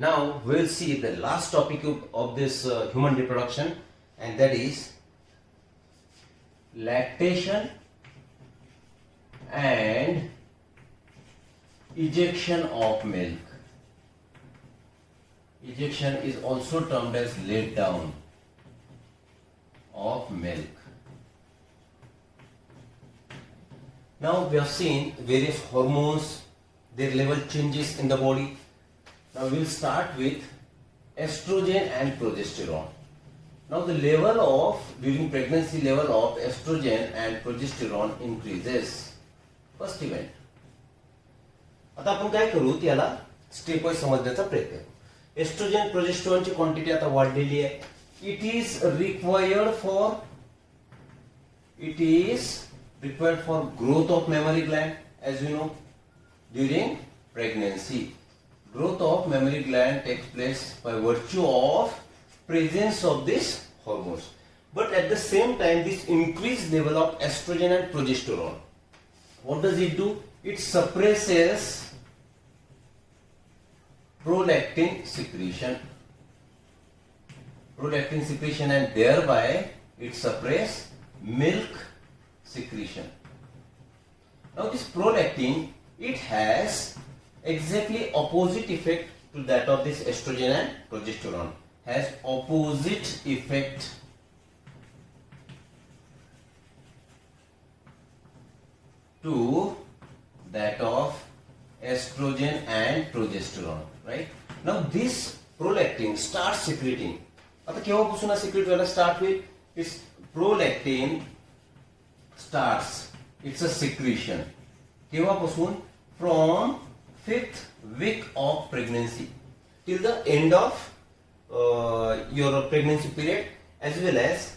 Now we will see the last topic of this human reproduction, and that is lactation and ejection of milk. Ejection is also termed as let down of milk. Now we have seen various hormones, their level changes in the body. Now we will start with estrogen and progesterone. Now the level of, during pregnancy, level of estrogen and progesterone increases. First event. आता आपण काय करू, त्याला step wise समजण्याचा प्रयत्न करू. Oestrogen प्रोजेस्टेरॉनची quantity आता वाढलेली आहे. It is required for growth of mammary gland, as you know, during pregnancy. Growth of mammary gland takes place by virtue of presence of these hormones. But at the same time, this increased level of estrogen and progesterone, what does it do? It suppresses prolactin secretion. Prolactin secretion, and thereby it suppresses milk secretion. Now this prolactin, it has exactly opposite effect to that of this estrogen and progesterone. Has opposite effect to that of estrogen and progesterone, right? Now this prolactin starts secreting. आता केव्हापासून secrete व्हायला start होईल? This prolactin starts its a secretion. केव्हापासून? From 5th week of pregnancy till the end of your pregnancy period, as well as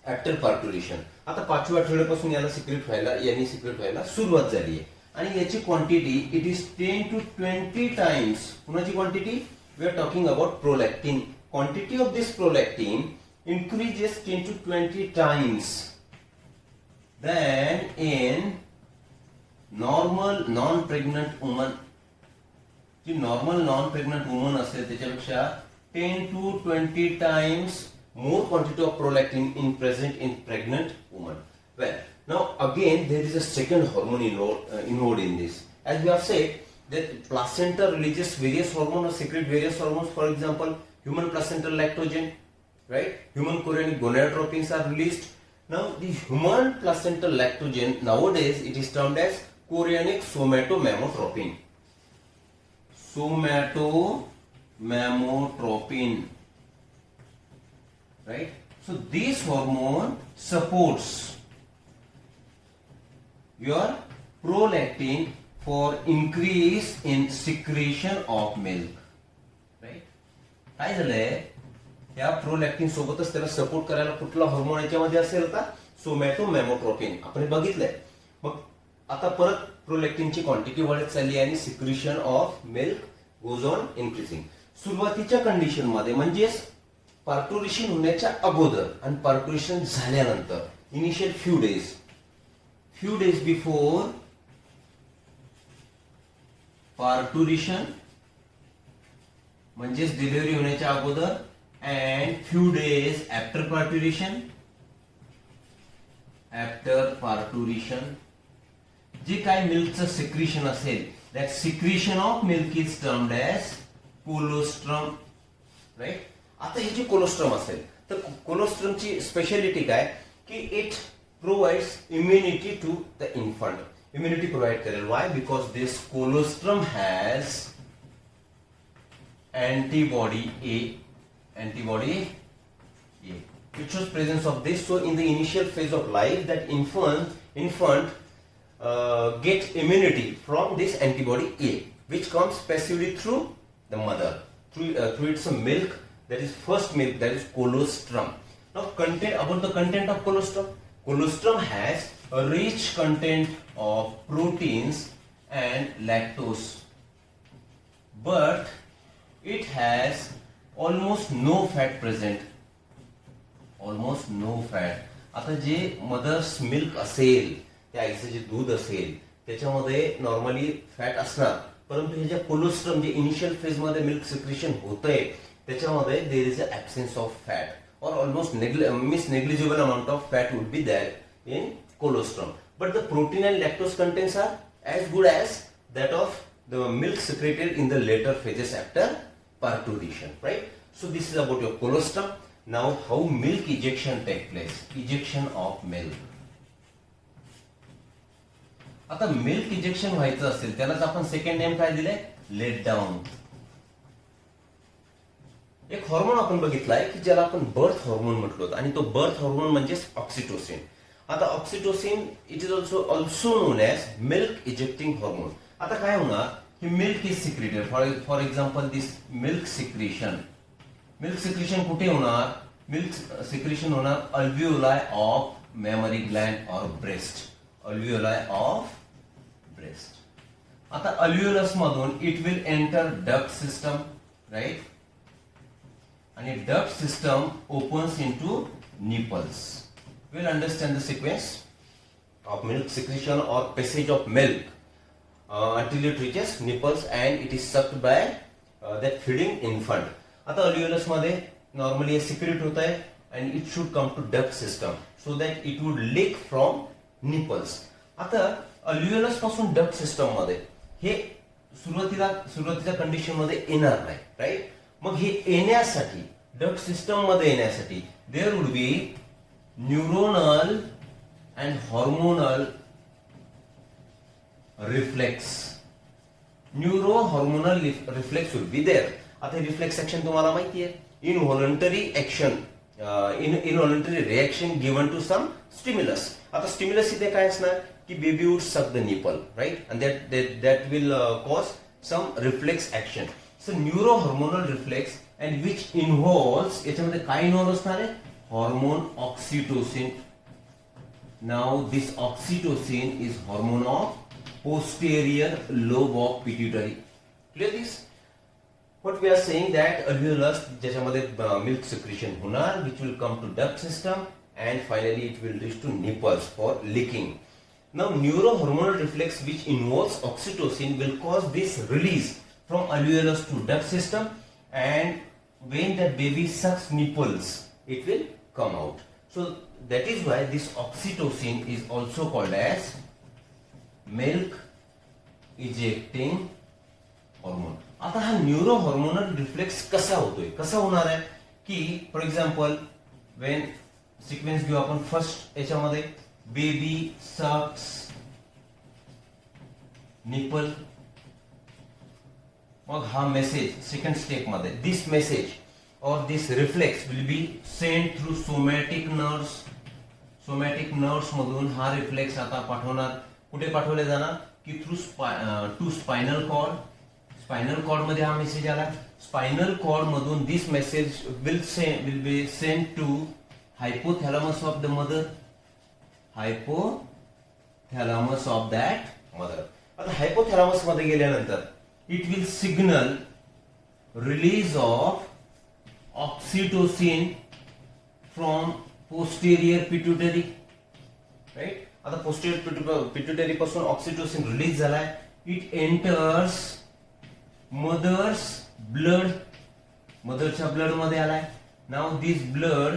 after parturition. आता 5व्या आठवड्यापासून याला secrete व्हायला सुरुवात झाली आहे, आणि याची quantity it is 10 to 20 times. कुणाची quantity? We are talking about prolactin. Quantity of this prolactin increases 10 to 20 times than in normal non pregnant woman. जी नॉर्मल नॉन प्रेग्नंट वुमन असेल त्याच्यापेक्षा 10 to 20 times more quantity of prolactin in present in pregnant woman. Well, now again there is a second hormone involved in this. As we have said that placenta releases various hormones or secrete various hormones. For example, human placental lactogen, right? Human chorionic gonadotropins are released. Now the human placental lactogen, nowadays it is termed as chorionic somatomamotropin. Somatomamotropin, right? So this hormone supports your prolactin for increase in secretion of milk, right? काय झालंय, या prolactin सोबतच त्याला support करायला कुठला hormone याच्यामध्ये असेल का? सोमॅटोमॅमोट्रोपिन. आपण बघितलंय. मग आता परत प्रोलॅक्टिनची क्वांटिटी वाढत चालली आणि secretion of milk goes on increasing. सुरुवातीच्या कंडिशन मध्ये म्हणजेच पार्टुरिशन होण्याच्या अगोदर आणि पार्टुरिशन झाल्यानंतर, इनिशियल फ्यू डेज बिफोर पार्टुरिशन म्हणजेच डिलिव्हरी होण्याच्या अगोदर, and few days after parturition, जे काय मिल्कचं सिक्रेशन असेल, that secretion of milk is termed as colostrum, right? आता हे जे कोलोस्ट्रम असेल तर कोलोस्ट्रमची स्पेशालिटी काय की it provides immunity to the infant. Immunity provide करेल. Why? Because this colostrum has antibody A. It shows presence of this. So in the initial phase of life, that infant get immunity from this antibody A, which comes passively through the mother, through its milk, that is first milk, that is colostrum. Now about the content of colostrum. Colostrum has a rich content of proteins and lactose, but it has almost no fat present. Almost no fat. आता जे mother's milk असेल, त्या आईचं जे दूध असेल त्याच्यामध्ये normally fat असणार, परंतु हे जे कोलोस्ट्रम जे इनिशियल फेज मध्ये मिल्क सिक्रेशन होतंय त्याच्यामध्ये there is a absence of fat और almost negligible amount of fat would be there in colostrum, but the protein and lactose contents are as good as that of the milk secreted in the later phases after parturition, right? So this is about your colostrum. Now how milk ejection take place? Ejection of milk. आता milk ejection व्हायचं असेल त्यालाच आपण second name काय दिले? Late down. एक hormone आपण बघितलाय की ज्याला आपण बर्थ हॉर्मोन म्हटलो आणि तो बर्थ हॉर्मोन म्हणजे ऑक्सिटोसिन. आता oxytocin it is also known as milk ejecting hormone. आता काय होणार की milk is secreted, for example this milk secretion. Milk secretion कुठे होणार? मिल्क सिक्रेशन होणार अल्व्हिओलाई ऑफ मेमरी ग्लँड और ब्रेस्ट. Alveoli of breast. आता अल्व्हिओलस मधून it will enter duct system, right? आणि duct system opens into nipples. We'll understand the sequence of milk secretion or passage of milk until it reaches nipples and it is sucked by that feeding infant. आता अल्व्हिओलस मध्ये normally secrete होत आहे and it should come to duct system so that it would leak from nipples. आता अल्व्हिओलस पासून duct system मध्ये हे सुरुवातीच्या condition मध्ये येणार नाही, राईट? मग हे येण्यासाठी डक्ट सिस्टम मध्ये येण्यासाठी there would be neuronal and hormonal reflex. Neuro hormonal reflex would be there. आता रिफ्लेक्स ऍक्शन तुम्हाला माहिती आहे, involuntary action, involuntary reaction given to some stimulus. आता स्टिम्युलस इथे काय असणार की baby would suck the nipple, right? And that will cause some reflex action. So neurohormonal reflex and which involves याच्यामध्ये काय इन्व्हॉल्व असणार आहे? Hormone oxytocin. Now this oxytocin is hormone of posterior lobe of pituitary. Clear this? What we are saying that alveolus ज्याच्यामध्ये milk secretion होणार which will come to duct system and finally it will reach to nipples for leaking. Now neurohormonal reflex which involves oxytocin will cause this release from alveolus to duct system, and when the baby sucks nipples it will come out. So that is why this oxytocin is also called as milk ejecting hormone. आता हा neuro hormonal reflex कसा होतोय, कसा होणार आहे की for example when sequence घेऊ आपण. फर्स्ट याच्यामध्ये बेबी सक्स निपल. मग हा मेसेज सेकंड स्टेप मध्ये दिस मेसेज और this reflex will be send through somatic nerves. Somatic nerves मधून हा रिफ्लेक्स आता पाठवणार कुठे पाठवले जाणार की through to spinal cord. Spinal cord मध्ये हा मेसेज आला. स्पायनल कॉर्ड मधून this message will be send to hypothalamus of the mother. Hypothalamus of that mother. आता हायपोथॅलॅमस मध्ये गेल्यानंतर it will signal release of oxytocin from posterior pituitary, right? आता posterior pituitary पासून oxytocin release झालाय. It enters mother's blood. मदरच्या blood मध्ये आलाय. Now this blood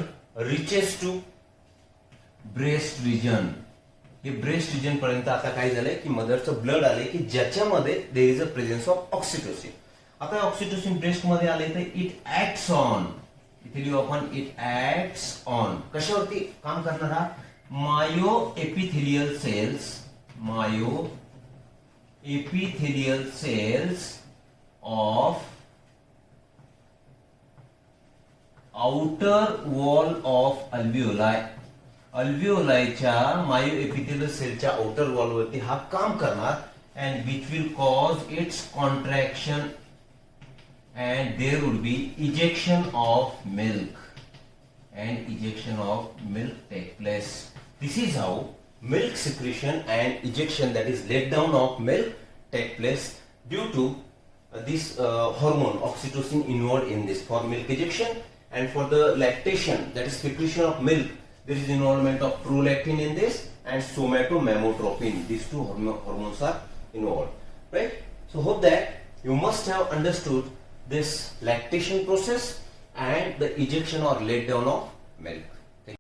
reaches to breast region. हे ब्रेस्ट रिजन पर्यंत आता काय झालंय की मदरचं ब्लड आले की ज्याच्यामध्ये there is a presence of oxytocin. आता ऑक्सिटोसिन ब्रेस्ट मध्ये आले तर इट ऍक्ट्स ऑन, इथे लिहू आपण इट ऍक्ट्स ऑन. कशावरती काम करणार हा? Myo epithelial cells of outer wall of alveoli. अल्व्हिओलायच्या मायो एपिथेलियल सेलच्या आउटर वॉल वरती हा काम करणार and which will cause its contraction and there would be ejection of milk take place. This is how milk secretion and ejection that is let down of milk take place due to this hormone oxytocin involved in this for milk ejection, and for the lactation that is secretion of milk there is involvement of prolactin in this and somatomamotropin. These two hormones are involved, right? So hope that you must have understood this lactation process and the ejection or let down of milk.